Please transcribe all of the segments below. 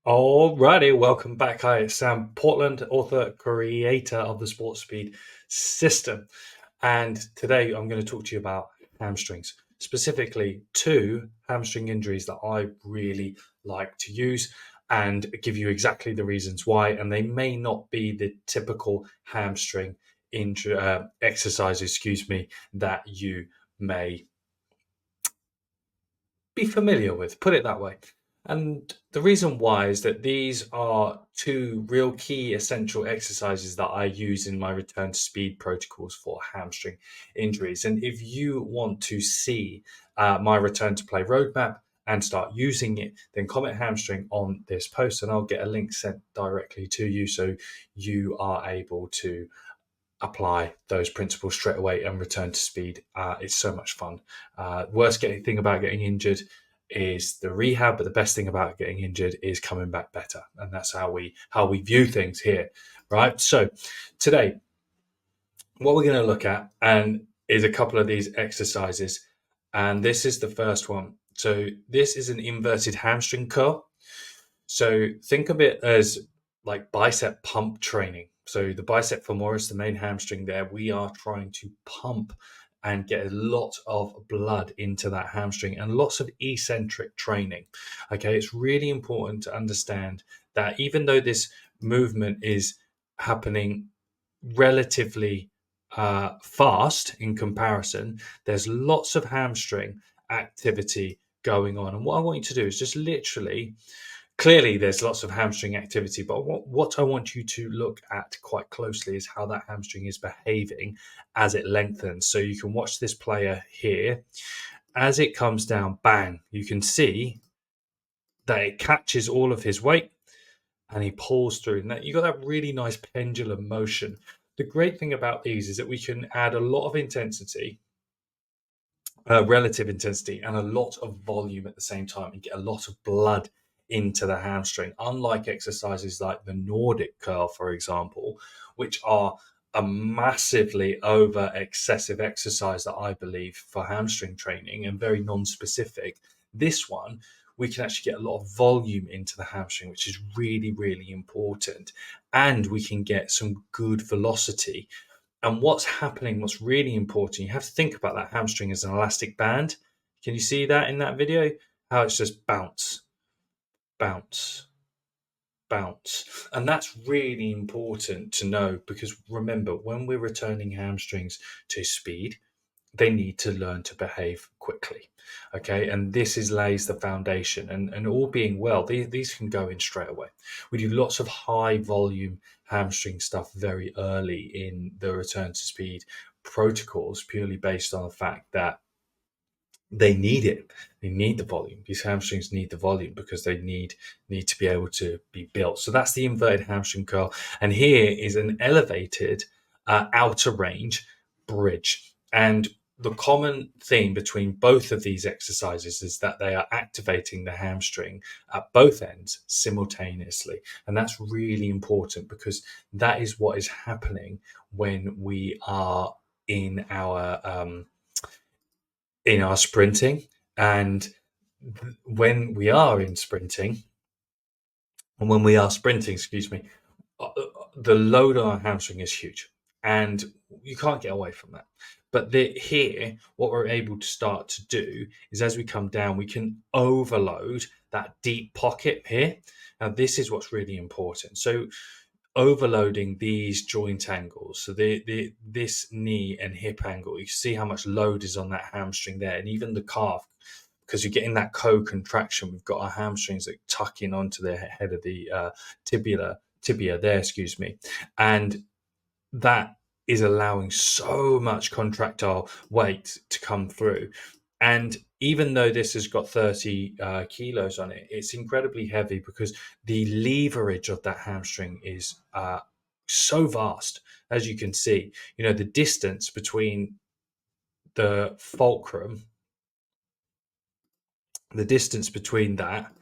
Alrighty, welcome back. Hi, it's Sam Portland, author, creator of the Sports Speed System. And today I'm going to talk to you about hamstrings, specifically two hamstring injuries that I really like to use and give you exactly the reasons why. And they may not be the typical hamstring exercise, that you may be familiar with, put it that way. And the reason why is that these are two real key essential exercises that I use in my return to speed protocols for hamstring injuries. And if you want to see my return to play roadmap and start using it, then comment hamstring on this post and I'll get a link sent directly to you so you are able to apply those principles straight away and return to speed. It's so much fun. Thing about getting injured is the rehab, but the best thing about getting injured is coming back better, and that's how we view things here, right? So today, what we're going to look at and is a couple of these exercises, and this is the first one. So this is an inverted hamstring curl. So think of it as like bicep pump training. So the bicep femoris, the main hamstring there, we are trying to pump and get a lot of blood into that hamstring and lots of eccentric training. Okay, it's really important to understand that even though this movement is happening relatively fast in comparison, there's lots of hamstring activity going on. And what I want you to do is just literally clearly there's lots of hamstring activity, but what I want you to look at quite closely is how that hamstring is behaving as it lengthens. So you can watch this player here. As it comes down, bang, you can see that it catches all of his weight and he pulls through. And that you got that really nice pendulum motion. The great thing about these is that we can add a lot of intensity, relative intensity, and a lot of volume at the same time and get a lot of blood into the hamstring. Unlike exercises like the Nordic curl, for example, which are a massively over excessive exercise that I believe for hamstring training and very non-specific. This one, we can actually get a lot of volume into the hamstring, which is really, really important. And we can get some good velocity. And what's happening, what's really important, you have to think about that hamstring as an elastic band. Can you see that in that video? How it's just bounce, bounce, bounce. And that's really important to know because remember, when we're returning hamstrings to speed, they need to learn to behave quickly. Okay. And this is lays the foundation. And all being well, these can go in straight away. We do lots of high volume hamstring stuff very early in the return to speed protocols, purely based on the fact that they need it. They need the volume. These hamstrings need the volume because they need to be able to be built. So that's the inverted hamstring curl. And here is an elevated outer range bridge. And the common theme between both of these exercises is that they are activating the hamstring at both ends simultaneously. And that's really important because that is what is happening when we are in our sprinting. And when we are in sprinting, and when we are sprinting, the load on our hamstring is huge, and you can't get away from that. But here, what we're able to start to do is as we come down, we can overload that deep pocket here. Now, this is what's really important. So overloading these joint angles, so this knee and hip angle, you see how much load is on that hamstring there, and even the calf, because you're getting that co-contraction. We've got our hamstrings that tuck in onto the head of the tibia there, and that is allowing so much contractile weight to come through. And even though this has got 30 kilos on it, it's incredibly heavy because the leverage of that hamstring is so vast. As you can see, the distance between the fulcrum, the distance between that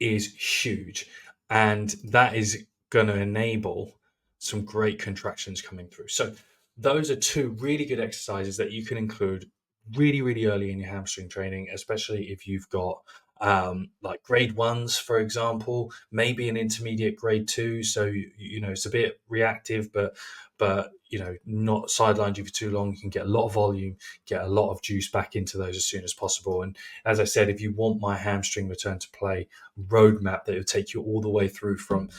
is huge. And that is going to enable some great contractions coming through. So those are two really good exercises that you can include really, really early in your hamstring training, especially if you've got like grade ones, for example, maybe an intermediate grade two. So it's a bit reactive, but not sidelined you for too long. You can get a lot of volume, get a lot of juice back into those as soon as possible. And as I said, if you want my hamstring return to play roadmap that will take you all the way through from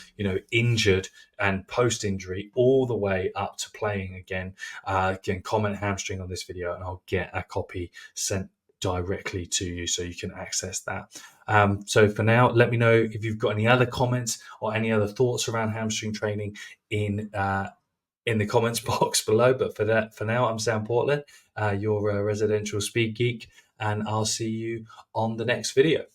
injured and post injury all the way up to playing again, again, comment hamstring on this video and I'll get a copy sent directly to you so you can access that. So for now, let me know if you've got any other comments or any other thoughts around hamstring training in the comments box below. But for now, I'm Sam Portland, your residential speed geek, and I'll see you on the next video.